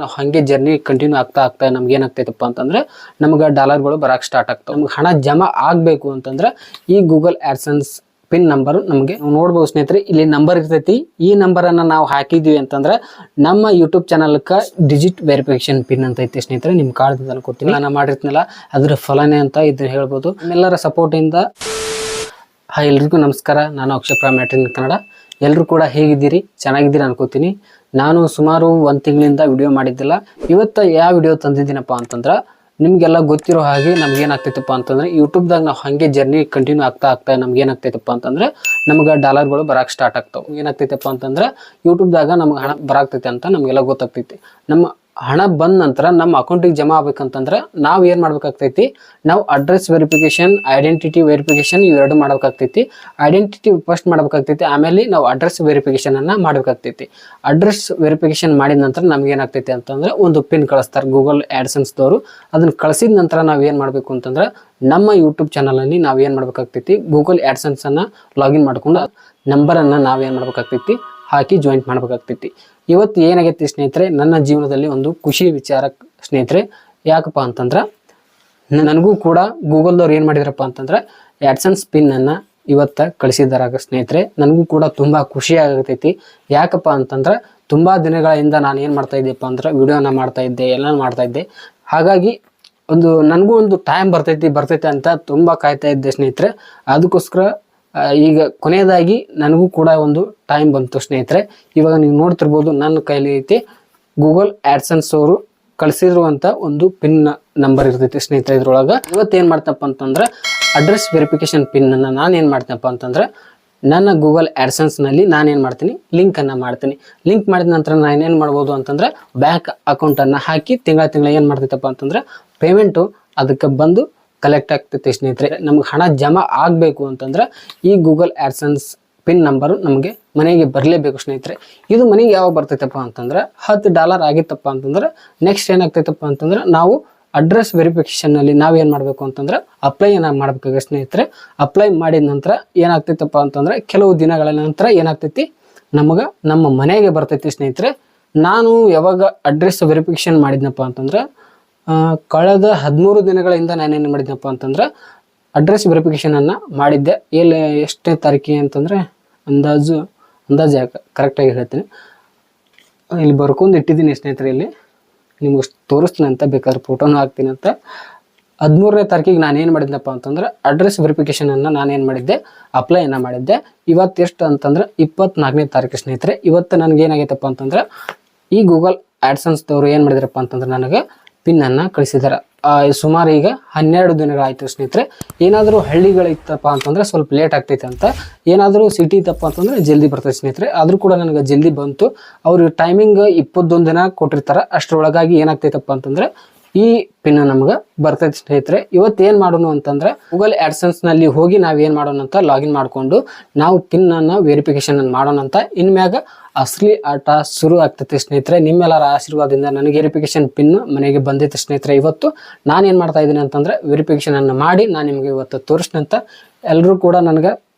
ನಾವು ಹಾಗೆ journey continue ಆಗ್ತಾ ನಮ್ಗೆ ಏನಾಗ್ತೈತಪ್ಪ ಅಂತಂದ್ರೆ ನಮ್ಗೆ ಡಾಲರ್ಗಳು ಬರಕ್ಕೆ ಸ್ಟಾರ್ಟ್ ಆಗ್ತಾವೆ. ನಮ್ಗೆ ಹಣ ಜಮಾ ಆಗಬೇಕು ಅಂತಂದ್ರೆ ಈ ಗೂಗಲ್ ಆಡ್ಸೆನ್ಸ್ ಪಿನ್ ನಂಬರ್ ನಮಗೆ ನೋಡ್ಬೋದು ಸ್ನೇಹಿತರೆ. ಇಲ್ಲಿ ನಂಬರ್ ಇರ್ತೈತಿ. ಈ ನಂಬರನ್ನು ನಾವು ಹಾಕಿದ್ವಿ ಅಂತಂದ್ರೆ ನಮ್ಮ ಯೂಟ್ಯೂಬ್ ಚಾನಲ್ಗೆ ಡಿಜಿಟ್ ವೆರಿಫಿಕೇಶನ್ ಪಿನ್ ಅಂತ ಐತಿ ಸ್ನೇಹಿತರೆ. ನಿಮ್ಗೆ ಕಾರ್ಡ್ ಕೊಡ್ತೀನಿ, ನಾನು ಮಾಡಿರ್ತೀನಲ್ಲ ಅದ್ರ ಫಲನೇ ಅಂತ ಇದನ್ನ ಹೇಳ್ಬೋದು. ನಿಮ್ಮೆಲ್ಲರ ಸಪೋರ್ಟಿಂದ ಎಲ್ರಿಗೂ ನಮಸ್ಕಾರ. ನಾನು ಅಕ್ಷಪ್ರ ಮ್ಯಾಟ್ರಿನ್ ಕನ್ನಡ. ಎಲ್ಲರೂ ಕೂಡ ಹೇಗಿದ್ದೀರಿ? ಚೆನ್ನಾಗಿದ್ದೀರಿ ಅನ್ಕೋತೀನಿ. ನಾನು ಸುಮಾರು ಒಂದು ತಿಂಗಳಿಂದ ವಿಡಿಯೋ ಮಾಡಿದ್ದಿಲ್ಲ. ಇವತ್ತು ಯಾವ ವಿಡಿಯೋ ತಂದಿದ್ದೀನಪ್ಪ ಅಂತಂದ್ರೆ ನಿಮಗೆಲ್ಲ ಗೊತ್ತಿರೋ ಹಾಗೆ ನಮ್ಗೆ ಏನಾಗ್ತೈತಪ್ಪ ಅಂತಂದ್ರೆ ಯೂಟ್ಯೂಬ್ದಾಗ ನಾವು ಹಾಗೆ ಜರ್ನಿ ಕಂಟಿನ್ಯೂ ಆಗ್ತಾ ನಮ್ಗೆ ಏನಾಗ್ತೈತಪ್ಪ ಅಂತಂದ್ರೆ ನಮ್ಗೆ ಡಾಲರ್ಗಳು ಬರಕ್ಕೆ ಸ್ಟಾರ್ಟ್ ಆಗ್ತಾವೆ. ಏನಾಗ್ತೈತಪ್ಪ ಅಂತಂದ್ರೆ ಯೂಟ್ಯೂಬ್ದಾಗ ನಮ್ಗೆ ಹಣ ಬರಾಕ್ತೈತೆ ಅಂತ ನಮಗೆಲ್ಲ ಗೊತ್ತಾಗ್ತೈತಿ. ನಮ್ಮ ಹಣ ಬಂದ ನಂತರ ನಮ್ಮ ಅಕೌಂಟಿಗೆ ಜಮಾ ಆಗ್ಬೇಕಂತಂದ್ರೆ ನಾವು ಏನು ಮಾಡ್ಬೇಕಾಗ್ತೈತಿ, ನಾವು ಅಡ್ರೆಸ್ ವೆರಿಫಿಕೇಶನ್, ಐಡೆಂಟಿಟಿ ವೆರಿಫಿಕೇಶನ್ ಇವೆರಡು ಮಾಡ್ಬೇಕಾಗ್ತೈತಿ. ಐಡೆಂಟಿಟಿ ಫಸ್ಟ್ ಮಾಡ್ಬೇಕಾಗ್ತೈತಿ, ಆಮೇಲೆ ನಾವು ಅಡ್ರೆಸ್ ವೆರಿಫಿಕೇಶನ್ ಅನ್ನ ಮಾಡ್ಬೇಕಾಗ್ತೈತಿ. ಅಡ್ರೆಸ್ ವೆರಿಫಿಕೇಶನ್ ಮಾಡಿದ ನಂತರ ನಮ್ಗೆ ಏನಾಗ್ತೈತಿ ಅಂತಂದ್ರೆ ಒಂದು ಪಿನ್ ಕಳಿಸ್ತಾರೆ ಗೂಗಲ್ ಆಡ್ಸೆನ್ಸ್ದವರು. ಅದನ್ನ ಕಳಿಸಿದ ನಂತರ ನಾವು ಏನು ಮಾಡಬೇಕು ಅಂತಂದ್ರೆ ನಮ್ಮ ಯೂಟ್ಯೂಬ್ ಚಾನಲಲ್ಲಿ ನಾವು ಏನು ಮಾಡ್ಬೇಕಾಗ್ತೈತಿ, ಗೂಗಲ್ ಆಡ್ಸೆನ್ಸ್ ಅನ್ನ ಲಾಗಿನ್ ಮಾಡ್ಕೊಂಡು ನಂಬರನ್ನು ನಾವೇನು ಮಾಡ್ಬೇಕಾಗ್ತೈತಿ ಹಾಕಿ ಜಾಯಿಂಟ್ ಮಾಡ್ಬೇಕಾಗ್ತೈತಿ. ಇವತ್ತು ಏನಾಗೈತಿ ಸ್ನೇಹಿತರೆ, ನನ್ನ ಜೀವನದಲ್ಲಿ ಒಂದು ಖುಷಿ ವಿಚಾರ ಸ್ನೇಹಿತರೆ. ಯಾಕಪ್ಪ ಅಂತಂದ್ರೆ ನನಗೂ ಕೂಡ ಗೂಗಲ್ದವ್ರು ಏನು ಮಾಡಿದ್ರಪ್ಪ ಅಂತಂದ್ರೆ ಆಡ್ಸೆನ್ಸ್ ಪಿನ್ ಅನ್ನ ಇವತ್ತು ಕಳಿಸಿದಾರ ಸ್ನೇಹಿತರೆ. ನನಗೂ ಕೂಡ ತುಂಬಾ ಖುಷಿ ಆಗತೈತಿ. ಯಾಕಪ್ಪ ಅಂತಂದ್ರೆ ತುಂಬಾ ದಿನಗಳಿಂದ ನಾನು ಏನು ಮಾಡ್ತಾ ಇದ್ದೀಪ್ಪ ಅಂದ್ರೆ ವಿಡಿಯೋನ ಮಾಡ್ತಾ ಇದ್ದೆ, ಎಲ್ಲ ಮಾಡ್ತಾ ಇದ್ದೆ. ಹಾಗಾಗಿ ನನಗೂ ಒಂದು ಟೈಮ್ ಬರ್ತೈತಿ ಅಂತ ತುಂಬಾ ಕಾಯ್ತಾ ಇದ್ದೆ ಸ್ನೇಹಿತರೆ. ಅದಕ್ಕೋಸ್ಕರ ಈಗ ಕೊನೆಯದಾಗಿ ನನಗೂ ಕೂಡ ಒಂದು ಟೈಮ್ ಬಂತು ಸ್ನೇಹಿತರೆ. ಇವಾಗ ನೀವು ನೋಡ್ತಿರ್ಬೋದು ನನ್ನ ಕೈಲಿ ಐತಿ ಗೂಗಲ್ ಆಡ್ಸೆನ್ಸ್ ಅವರು ಕಳಿಸಿರುವಂತ ಒಂದು ಪಿನ್ ನಂಬರ್ ಇರ್ತೈತಿ ಸ್ನೇಹಿತರೆ. ಇದ್ರೊಳಗೆ ಇವತ್ತೇನು ಮಾಡ್ತಪ್ಪ ಅಂತಂದ್ರೆ ಅಡ್ರೆಸ್ ವೆರಿಫಿಕೇಶನ್ ಪಿನ್ ಅನ್ನ ನಾನು ಏನು ಮಾಡ್ತೇನಪ್ಪ ಅಂತಂದ್ರೆ ನನ್ನ ಗೂಗಲ್ ಆಡ್ಸೆನ್ಸ್ ನಲ್ಲಿ ನಾನೇನು ಮಾಡ್ತೀನಿ, ಲಿಂಕ್ ಅನ್ನ ಮಾಡ್ತೀನಿ. ಲಿಂಕ್ ಮಾಡಿದ ನಂತರ ನಾನು ಏನು ಮಾಡ್ಬೋದು ಅಂತಂದ್ರೆ ಬ್ಯಾಂಕ್ ಅಕೌಂಟ್ ಅನ್ನ ಹಾಕಿ ತಿಂಗಳ ಏನು ಮಾಡ್ತೈತಪ್ಪ ಅಂತಂದ್ರೆ ಪೇಮೆಂಟು ಅದಕ್ಕೆ ಬಂದು ಕಲೆಕ್ಟ್ ಆಗ್ತೈತೆ ಸ್ನೇಹಿತರೆ. ನಮ್ಗೆ ಹಣ ಜಮಾ ಆಗಬೇಕು ಅಂತಂದ್ರೆ ಈ ಗೂಗಲ್ ಆಡ್ಸೆನ್ಸ್ ಪಿನ್ ನಂಬರು ನಮಗೆ ಮನೆಗೆ ಬರಲೇಬೇಕು ಸ್ನೇಹಿತರೆ. ಇದು ಮನೆಗೆ ಯಾವಾಗ ಬರ್ತೈತಪ್ಪ ಅಂತಂದ್ರೆ $10 ಆಗಿತ್ತಪ್ಪ ಅಂತಂದ್ರೆ ನೆಕ್ಸ್ಟ್ ಏನಾಗ್ತೈತಪ್ಪ ಅಂತಂದ್ರೆ ನಾವು ಅಡ್ರೆಸ್ ವೆರಿಫಿಕೇಶನ್ ನಲ್ಲಿ ನಾವೇನು ಮಾಡಬೇಕು ಅಂತಂದ್ರೆ ಅಪ್ಲೈ ಮಾಡ್ಬೇಕಾಗ ಸ್ನೇಹಿತರೆ. ಅಪ್ಲೈ ಮಾಡಿದ ನಂತರ ಏನಾಗ್ತೈತಪ್ಪ ಅಂತಂದ್ರೆ ಕೆಲವು ದಿನಗಳ ನಂತರ ಏನಾಗ್ತೈತಿ, ನಮಗೆ ನಮ್ಮ ಮನೆಗೆ ಬರ್ತೈತಿ ಸ್ನೇಹಿತರೆ. ನಾನು ಯಾವಾಗ ಅಡ್ರೆಸ್ ವೆರಿಫಿಕೇಶನ್ ಮಾಡಿದ್ನಪ್ಪ ಅಂತಂದ್ರೆ ಕಳೆದ 13 ದಿನಗಳಿಂದ ನಾನೇನು ಮಾಡಿದ್ನಪ್ಪ ಅಂತಂದ್ರೆ ಅಡ್ರೆಸ್ ವೆರಿಫಿಕೇಶನ್ ಅನ್ನ ಮಾಡಿದ್ದೆ. ಎಷ್ಟನೇ ತಾರೀಕಿಗೆ ಅಂತಂದ್ರೆ ಅಂದಾಜು ಕರೆಕ್ಟಾಗಿ ಹೇಳ್ತೀನಿ, ಇಲ್ಲಿ ಬರ್ಕೊಂಡು ಇಟ್ಟಿದ್ದೀನಿ ಸ್ನೇಹಿತರೆ. ಇಲ್ಲಿ ನಿಮ್ಗೆ ತೋರಿಸ್ತೀನಿ ಅಂತ, ಬೇಕಾದ್ರೆ ಫೋಟೋನು ಹಾಕ್ತೀನಿ ಅಂತ. 13ನೇ ತಾರೀಕಿಗೆ ನಾನೇನು ಮಾಡಿದ್ನಪ್ಪ ಅಂತಂದ್ರೆ ಅಡ್ರೆಸ್ ವೆರಿಫಿಕೇಶನ್ ಅನ್ನ ನಾನೇನು ಮಾಡಿದ್ದೆ, ಅಪ್ಲೈ ಮಾಡಿದ್ದೆ. ಇವತ್ತು ಎಷ್ಟು ಅಂತಂದ್ರೆ 24ನೇ ತಾರೀಕು ಸ್ನೇಹಿತರೆ. ಇವತ್ತು ನನಗೆ ಏನಾಗೈತಪ್ಪ ಅಂತಂದ್ರೆ ಈ ಗೂಗಲ್ ಆಡ್ಸೆನ್ಸ್ದವರು ಏನು ಮಾಡಿದ್ರಪ್ಪ ಅಂತಂದ್ರೆ ನನಗೆ ಪಿನ್ ಅನ್ನ ಕಳಿಸಿದಾರೆ. ಸುಮಾರು ಈಗ 12 ದಿನಗಳಾಯ್ತು ಸ್ನೇಹಿತರೆ. ಏನಾದರೂ ಹಳ್ಳಿಗಳಿತ್ತಪ್ಪ ಅಂತಂದ್ರೆ ಸ್ವಲ್ಪ ಲೇಟ್ ಆಗ್ತೈತೆ ಅಂತ, ಏನಾದರೂ ಸಿಟಿ ಇತ್ತಪ್ಪ ಅಂತಂದ್ರೆ ಜಲ್ದಿ ಬರ್ತೈತೆ ಸ್ನೇಹಿತರೆ. ಆದ್ರೂ ಕೂಡ ನನಗೆ ಜಲ್ದಿ ಬಂತು. ಅವ್ರು ಟೈಮಿಂಗ್ 21 ದಿನ ಕೊಟ್ಟಿರ್ತಾರೆ. ಅಷ್ಟರೊಳಗಾಗಿ ಏನಾಗ್ತೈತಪ್ಪ ಅಂತಂದ್ರೆ ಈ ಪಿನ್ ನಮ್ಗೆ ಬರ್ತೈತೆ ಸ್ನೇಹಿತರೆ. ಇವತ್ತು ಏನು ಮಾಡೋಣ ಅಂತಂದ್ರೆ ಗೂಗಲ್ ಆಡ್ಸೆನ್ಸ್ ನಲ್ಲಿ ಹೋಗಿ ನಾವೇನು ಮಾಡೋಣ ಅಂತ ಲಾಗಿನ್ ಮಾಡಿಕೊಂಡು ನಾವು ಪಿನ್ ಅನ್ನ ವೆರಿಫಿಕೇಶನ್ ಮಾಡೋಣ ಅಂತ. ಇನ್ಮ್ಯಾಗ ಅಸಲಿ ಆಟ ಶುರು ಆಗ್ತೈತೆ ಸ್ನೇಹಿತರೆ. ನಿಮ್ಮೆಲ್ಲರ ಆಶೀರ್ವಾದದಿಂದ ನನಗೆ ವೆರಿಫಿಕೇಶನ್ ಪಿನ್ ಮನೆಗೆ ಬಂದೈತೆ ಸ್ನೇಹಿತರೆ. ಇವತ್ತು ನಾನೇನು ಮಾಡ್ತಾ ಇದ್ದೀನಿ ಅಂತಂದ್ರೆ ವೆರಿಫಿಕೇಶನ್ ಅನ್ನು ಮಾಡಿ ನಾನು ನಿಮಗೆ ಇವತ್ತು ತೋರಿಸ್ನಂತ. ಎಲ್ಲರೂ ಕೂಡ ನನಗೆ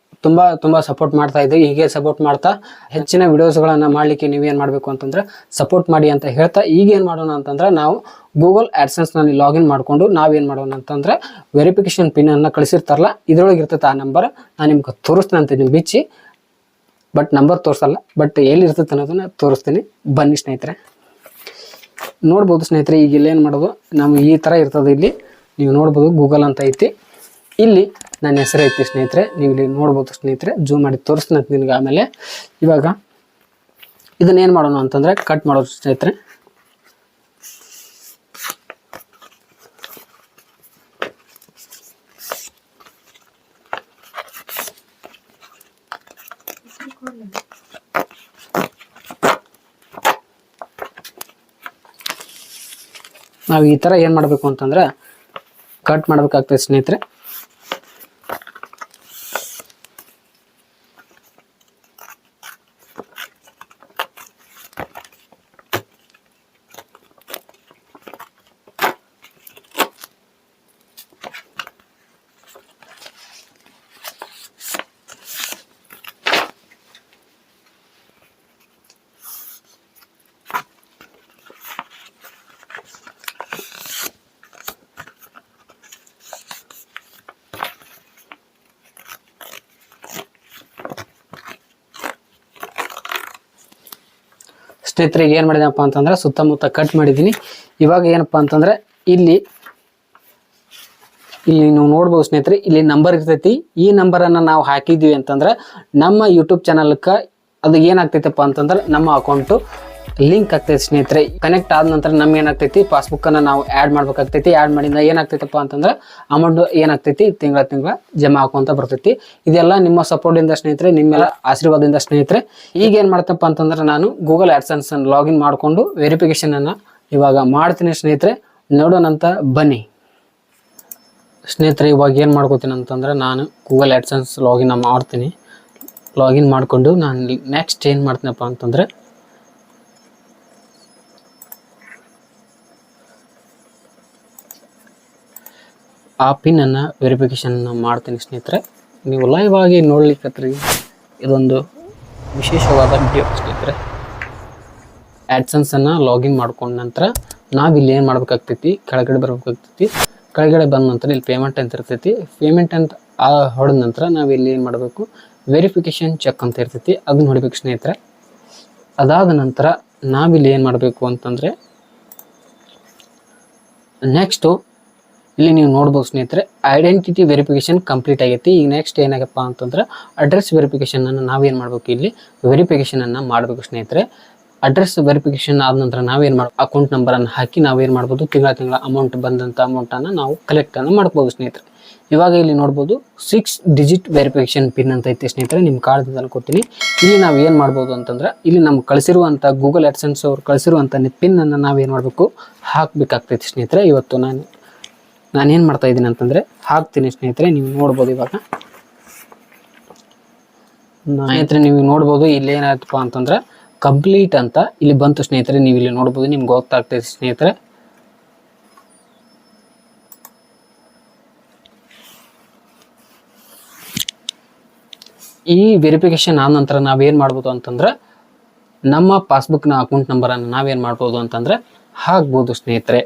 ತುಂಬಾ ಸಪೋರ್ಟ್ ಮಾಡ್ತಾ ಇದ್ದೀವಿ. ಹೀಗೆ ಸಪೋರ್ಟ್ ಮಾಡ್ತಾ ಹೆಚ್ಚಿನ ವಿಡಿಯೋಸ್ಗಳನ್ನು ಮಾಡಲಿಕ್ಕೆ ನೀವೇನು ಮಾಡಬೇಕು ಅಂತಂದ್ರೆ ಸಪೋರ್ಟ್ ಮಾಡಿ ಅಂತ ಹೇಳ್ತಾ, ಈಗ ಏನು ಮಾಡೋಣ ಅಂತಂದ್ರೆ ನಾವು ಗೂಗಲ್ ಆಡ್ಸೆನ್ಸ್ ನಲ್ಲಿ ಲಾಗಿನ್ ಮಾಡಿಕೊಂಡು ನಾವೇನು ಮಾಡೋಣ ಅಂತಂದ್ರೆ ವೆರಿಫಿಕೇಶನ್ ಪಿನ್ ಅನ್ನ ಕಳಿಸಿರ್ತಾರಲ್ಲ, ಇದ್ರೊಳಗೆ ಇರ್ತೈತೆ ಆ ನಂಬರ್. ನಾನು ನಿಮ್ಗೆ ತೋರಿಸ್ತೀನಿ ಅಂತ ನಿಮ್ಗೆ ಬಿಚ್ಚಿ, ಬಟ್ ನಂಬರ್ ತೋರಿಸಲ್ಲ, ಬಟ್ ಎಲ್ಲಿ ಇರ್ತೈತೆ ಅನ್ನೋದನ್ನ ತೋರಿಸ್ತೀನಿ. ಬನ್ನಿ ಸ್ನೇಹಿತರೆ. ನೋಡ್ಬೋದು ಸ್ನೇಹಿತರೆ, ಈಗ ಇಲ್ಲಿ ಏನು ಮಾಡೋದು, ನಮ್ಗೆ ಈ ಥರ ಇರ್ತದೆ. ಇಲ್ಲಿ ನೀವು ನೋಡ್ಬೋದು ಗೂಗಲ್ ಅಂತ ಐತಿ. ಇಲ್ಲಿ ನನ್ನ ಹೆಸರು ಐತಿ ಸ್ನೇಹಿತರೆ. ನೀವು ಇಲ್ಲಿ ನೋಡ್ಬೋದು ಸ್ನೇಹಿತರೆ. ಜೂಮ್ ಮಾಡಿ ತೋರಿಸ್ತೀನಿ ಅಂತ ನಿನ್ಗೆ ಆಮೇಲೆ. ಇವಾಗ ಇದನ್ನೇನು ಮಾಡೋಣ ಅಂತಂದ್ರೆ ಕಟ್ ಮಾಡೋದು ಸ್ನೇಹಿತರೆ. ನಾವು ಈ ಥರ ಏನು ಮಾಡಬೇಕು ಅಂತಂದ್ರೆ ಕಟ್ ಮಾಡಬೇಕಾಗ್ತದೆ ಸ್ನೇಹಿತರೆ. ಸ್ನೇಹಿತರೆ ಏನು ಮಾಡಿದೆನಪ್ಪ ಅಂತಂದ್ರೆ ಸುತ್ತಮುತ್ತ ಕಟ್ ಮಾಡಿದ್ದೀನಿ. ಇವಾಗ ಏನಪ್ಪ ಅಂತಂದ್ರೆ ಇಲ್ಲಿ ನೀವು ನೋಡ್ಬೋದು ಸ್ನೇಹಿತರೆ, ಇಲ್ಲಿ ನಂಬರ್ ಇರ್ತೈತಿ. ಈ ನಂಬರನ್ನು ನಾವು ಹಾಕಿದ್ವಿ ಅಂತಂದ್ರೆ ನಮ್ಮ ಯೂಟ್ಯೂಬ್ ಚಾನಲ್ಗೆ ಅದು ಏನಾಗ್ತೈತಪ್ಪ ಅಂತಂದ್ರೆ ನಮ್ಮ ಅಕೌಂಟು ಲಿಂಕ್ ಆಗ್ತೈತಿ ಸ್ನೇಹಿತರೆ. ಕನೆಕ್ಟ್ ಆದ ನಂತರ ನಮ್ಗೆ ಏನಾಗ್ತೈತಿ, ಪಾಸ್ಬುಕ್ಕನ್ನು ನಾವು ಆ್ಯಡ್ ಮಾಡ್ಬೇಕಾಗ್ತೈತಿ. ಆ್ಯಡ್ ಮಾಡಿದ ಏನಾಗ್ತೈತಪ್ಪ ಅಂತಂದ್ರೆ ಅಮೌಂಟ್ ಏನಾಗ್ತೈತಿ ತಿಂಗಳ ಜಮಾ ಹಾಕುವಂತ ಬರ್ತೈತಿ. ಇದೆಲ್ಲ ನಿಮ್ಮ ಸಪೋರ್ಟಿಂದ ಸ್ನೇಹಿತರೆ, ನಿಮ್ಮೆಲ್ಲ ಆಶೀರ್ವಾದದಿಂದ ಸ್ನೇಹಿತರೆ. ಈಗ ಏನು ಮಾಡ್ತಪ್ಪ ಅಂತಂದ್ರೆ ನಾನು ಗೂಗಲ್ ಆಡ್ಸೆನ್ಸ್ ಲಾಗಿನ್ ಮಾಡಿಕೊಂಡು ವೆರಿಫಿಕೇಶನ್ ಅನ್ನು ಇವಾಗ ಮಾಡ್ತೀನಿ ಸ್ನೇಹಿತರೆ. ನೋಡೋಣಂತ ಬನ್ನಿ ಸ್ನೇಹಿತರೆ. ಇವಾಗ ಏನು ಮಾಡ್ಕೋತೀನಿ ಅಂತಂದ್ರೆ ನಾನು ಗೂಗಲ್ ಆಡ್ಸೆನ್ಸ್ ಲಾಗಿನ್ ಮಾಡ್ತೀನಿ. ಲಾಗಿನ್ ಮಾಡಿಕೊಂಡು ನಾನು ನೆಕ್ಸ್ಟ್ ಏನು ಮಾಡ್ತೀನಪ್ಪ ಅಂತಂದರೆ ಆ ಪಿನ್ನನ್ನು ವೆರಿಫಿಕೇಷನ್ ಮಾಡ್ತೀನಿ ಸ್ನೇಹಿತರೆ. ನೀವು ಲೈವ್ ಆಗಿ ನೋಡ್ಲಿಕ್ಕತ್ರಿ, ಇದೊಂದು ವಿಶೇಷವಾದ ವಿಡಿಯೋ ಸ್ನೇಹಿತರೆ. ಆ್ಯಡ್ಸೆನ್ಸನ್ನು ಲಾಗಿನ್ ಮಾಡ್ಕೊಂಡ ನಂತರ ನಾವಿಲ್ಲಿ ಏನು ಮಾಡ್ಬೇಕಾಗ್ತೈತಿ, ಕೆಳಗಡೆ ಬರ್ಬೇಕಾಗ್ತೈತಿ. ಕೆಳಗಡೆ ಬಂದ ನಂತರ ಇಲ್ಲಿ ಪೇಮೆಂಟ್ ಅಂತ ಇರ್ತೈತಿ. ಪೇಮೆಂಟ್ ಅಂತ ಹೊಡೆದ ನಂತರ ನಾವಿಲ್ಲಿ ಏನು ಮಾಡಬೇಕು, ವೆರಿಫಿಕೇಷನ್ ಚೆಕ್ ಅಂತ ಇರ್ತೈತಿ, ಅದನ್ನ ಹೊಡಿಬೇಕು ಸ್ನೇಹಿತರೆ. ಅದಾದ ನಂತರ ನಾವಿಲ್ಲಿ ಏನು ಮಾಡಬೇಕು ಅಂತಂದರೆ ನೆಕ್ಸ್ಟು ಇಲ್ಲಿ ನೀವು ನೋಡ್ಬೋದು ಸ್ನೇಹಿತರೆ, ಐಡೆಂಟಿಟಿ ವೆರಿಫಿಕೇಷನ್ ಕಂಪ್ಲೀಟ್ ಆಗೈತಿ. ಈಗ ನೆಕ್ಸ್ಟ್ ಏನಾಗಪ್ಪ ಅಂತಂದ್ರೆ ಅಡ್ರೆಸ್ ವೆರಿಫಿಕೇಷನನ್ನು ನಾವೇನು ಮಾಡಬೇಕು, ಇಲ್ಲಿ ವೆರಿಫಿಕೇಷನನ್ನು ಮಾಡಬೇಕು ಸ್ನೇಹಿತರೆ. ಅಡ್ರೆಸ್ ವೆರಿಫಿಕೇಷನ್ ಆದ ನಂತರ ನಾವೇನು ಮಾಡಬೇಕು, ಅಕೌಂಟ್ ನಂಬರನ್ನು ಹಾಕಿ ನಾವೇನು ಮಾಡ್ಬೋದು, ತಿಂಗಳ ಅಮೌಂಟ್ ಬಂದಂಥ ಅಮೌಂಟನ್ನು ನಾವು ಕಲೆಕ್ಟನ್ನು ಮಾಡ್ಬೋದು ಸ್ನೇಹಿತರೆ. ಇವಾಗ ಇಲ್ಲಿ ನೋಡ್ಬೋದು 6 ಡಿಜಿಟ್ ವೆರಿಫಿಕೇಷನ್ ಪಿನ್ ಅಂತ ಐತಿ ಸ್ನೇಹಿತರೆ. ನಿಮ್ಮ ಕಾರ್ಡ್ದಿಂದ ಅನ್ಕೋತೀನಿ. ಇಲ್ಲಿ ನಾವು ಏನು ಮಾಡ್ಬೋದು ಅಂತಂದ್ರೆ ಇಲ್ಲಿ ನಮ್ಗೆ ಕಳಿಸಿರುವಂಥ ಗೂಗಲ್ ಆಡ್ಸೆನ್ಸ್ ಅವ್ರು ಕಳಿಸಿರುವಂಥ ಪಿನ್ನನ್ನು ನಾವೇನು ಮಾಡಬೇಕು, ಹಾಕಬೇಕಾಗ್ತೈತಿ ಸ್ನೇಹಿತರೆ. ಇವತ್ತು ನಾನೇನು ಮಾಡ್ತಾ ಇದ್ದೀನಿ ಅಂತಂದರೆ ಹಾಕ್ತೀನಿ ಸ್ನೇಹಿತರೆ. ನೀವು ನೋಡ್ಬೋದು ಇವಾಗ ಸ್ನೇಹಿತರೆ, ನೀವು ನೋಡ್ಬೋದು ಇಲ್ಲಿ ಏನಾಯ್ತಪ್ಪ ಅಂತಂದ್ರೆ ಕಂಪ್ಲೀಟ್ ಅಂತ ಇಲ್ಲಿ ಬಂತು ಸ್ನೇಹಿತರೆ. ನೀವು ಇಲ್ಲಿ ನೋಡ್ಬೋದು, ನಿಮ್ಗೆ ಗೊತ್ತಾಗ್ತೈತೆ ಸ್ನೇಹಿತರೆ. ಈ ವೆರಿಫಿಕೇಷನ್ ಆದ ನಂತರ ನಾವೇನು ಮಾಡ್ಬೋದು ಅಂತಂದ್ರೆ ನಮ್ಮ ಪಾಸ್ಬುಕ್ನ ಅಕೌಂಟ್ ನಂಬರನ್ನು ನಾವೇನು ಮಾಡ್ಬೋದು ಅಂತಂದ್ರೆ ಹಾಕ್ಬೋದು ಸ್ನೇಹಿತರೆ.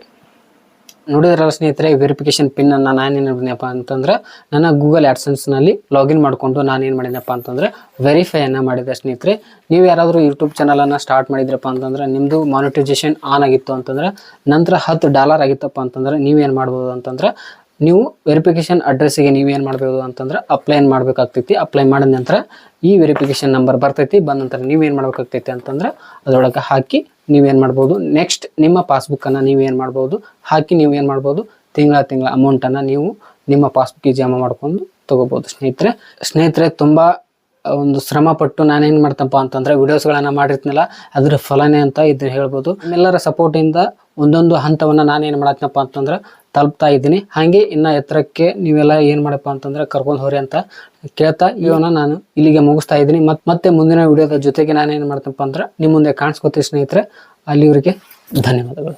ನೋಡಿದ್ರಲ್ಲ ಸ್ನೇಹಿತರೆ, ವೆರಿಫಿಕೇಷನ್ ಪಿನ್ನನ್ನು ನಾನೇನು ಮಾಡಿದೆನಪ್ಪ ಅಂತಂದ್ರೆ ನನ್ನ ಗೂಗಲ್ ಆಡ್ಸೆನ್ಸ್ನಲ್ಲಿ ಲಾಗಿನ್ ಮಾಡಿಕೊಂಡು ನಾನೇನು ಮಾಡಿದೆನಪ್ಪ ಅಂತಂದರೆ ವೆರಿಫೈಯನ್ನು ಮಾಡಿದೆ ಸ್ನೇಹಿತರೆ. ನೀವು ಯಾರಾದರೂ ಯೂಟ್ಯೂಬ್ ಚಾನಲನ್ನು ಸ್ಟಾರ್ಟ್ ಮಾಡಿದ್ರಪ್ಪ ಅಂತಂದ್ರೆ ನಿಮ್ಮದು ಮಾನಿಟೈಸೇಷನ್ ಆನ್ ಆಗಿತ್ತು ಅಂತಂದ್ರೆ ನಂತರ $10 ಆಗಿತ್ತಪ್ಪ ಅಂತಂದ್ರೆ ನೀವೇನು ಮಾಡ್ಬೋದು ಅಂತಂದ್ರೆ ನೀವು ವೆರಿಫಿಕೇಷನ್ ಅಡ್ರೆಸ್ಸಿಗೆ ನೀವೇನು ಮಾಡಬೇಕು ಅಂತಂದ್ರೆ ಅಪ್ಲೈ ಮಾಡಬೇಕಾಗ್ತೈತಿ. ಅಪ್ಲೈ ಮಾಡಿದ ನಂತರ ಈ ವೆರಿಫಿಕೇಷನ್ ನಂಬರ್ ಬರ್ತೈತಿ. ಬಂದ ನಂತರ ನೀವೇನು ಮಾಡಬೇಕಾಗ್ತೈತಿ ಅಂತಂದ್ರೆ ಅದರೊಳಗೆ ಹಾಕಿ ನೀವೇನು ಮಾಡ್ಬೋದು, ನೆಕ್ಸ್ಟ್ ನಿಮ್ಮ ಪಾಸ್ಬುಕ್ಕನ್ನು ನೀವೇನು ಮಾಡ್ಬೋದು ಹಾಕಿ ನೀವೇನು ಮಾಡ್ಬೋದು, ತಿಂಗಳ ಅಮೌಂಟನ್ನು ನೀವು ನಿಮ್ಮ ಪಾಸ್ಬುಕ್ಕಿಗೆ ಜಮಾ ಮಾಡ್ಕೊಂಡು ತೊಗೋಬೋದು ಸ್ನೇಹಿತರೆ. ತುಂಬ ಒಂದು ಶ್ರಮಪಟ್ಟು ನಾನೇನು ಮಾಡ್ತಪ್ಪ ಅಂತಂದರೆ ವಿಡಿಯೋಸ್ಗಳನ್ನು ಮಾಡಿರ್ತೀನಲ್ಲ, ಅದರ ಫಲನೇ ಅಂತ ಇದನ್ನು ಹೇಳ್ಬೋದು. ನಿಮ್ಮೆಲ್ಲರ ಸಪೋರ್ಟಿಂದ ಒಂದೊಂದು ಹಂತವನ್ನು ನಾನೇನು ಮಾಡತ್ನಪ್ಪ ಅಂತಂದ್ರೆ ತಲುಪ್ತಾ ಇದ್ದೀನಿ. ಹಾಗೆ ಇನ್ನು ಎತ್ತರಕ್ಕೆ ನೀವೆಲ್ಲ ಏನು ಮಾಡಪ್ಪ ಅಂತಂದ್ರೆ ಕರ್ಕೊಂಡು ಹೋರಿ ಅಂತ ಕೇಳ್ತಾ ಇವನ್ನ ನಾನು ಇಲ್ಲಿಗೆ ಮುಗಿಸ್ತಾ ಇದ್ದೀನಿ. ಮತ್ತೆ ಮುಂದಿನ ವಿಡಿಯೋದ ಜೊತೆಗೆ ನಾನೇನು ಮಾಡ್ತಪ್ಪ ಅಂದ್ರೆ ನಿಮ್ಮ ಮುಂದೆ ಕಾಣಿಸ್ಕೊತೀನಿ ಸ್ನೇಹಿತರೆ. ಅಲ್ಲಿವರೆಗೆ ಧನ್ಯವಾದಗಳು.